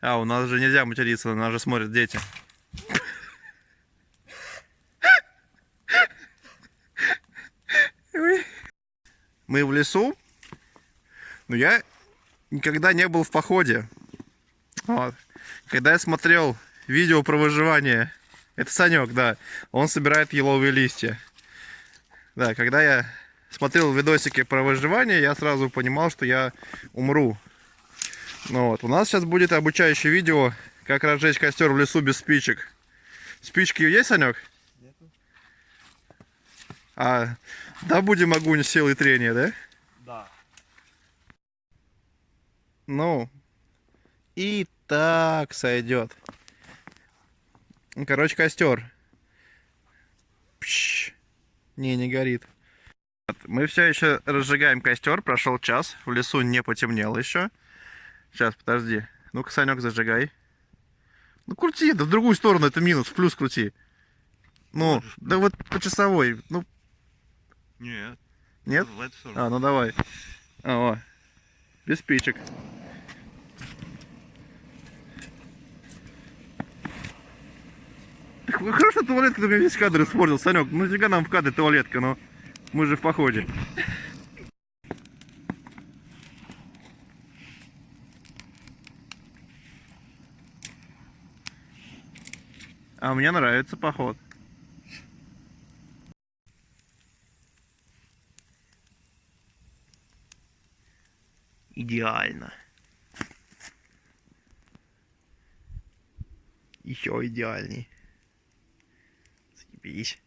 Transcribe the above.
А, у нас же нельзя материться, нас же смотрят дети. Мы в лесу, но я никогда не был в походе. Вот. Когда я смотрел видео про выживание, это Санек, да, он собирает еловые листья. Да, когда я смотрел видосики про выживание, я сразу понимал, что я умру. Ну вот, у нас сейчас будет обучающее видео, как разжечь костер в лесу без спичек. Спички есть, Санек? Нету. А, да, будем огонь силы трения, да? Да. Ну, и так сойдет. Короче, костер. Пш. Не горит. Мы все еще разжигаем костер, прошел час, в лесу не потемнело еще. Сейчас, подожди. Ну-ка, Санек, зажигай. Ну, крути, да в другую сторону, это минус, в плюс крути. Ну, Можешь да вот по часовой, ну, Нет. нет? В эту сторону. А, ну давай. О, без спичек. Хорошо, туалетка, ты мне весь кадр испортил, Санек. Ну, нафига нам в кадре туалетка, но мы же в походе. А мне нравится поход. Идеально. Еще идеальней. Заебись.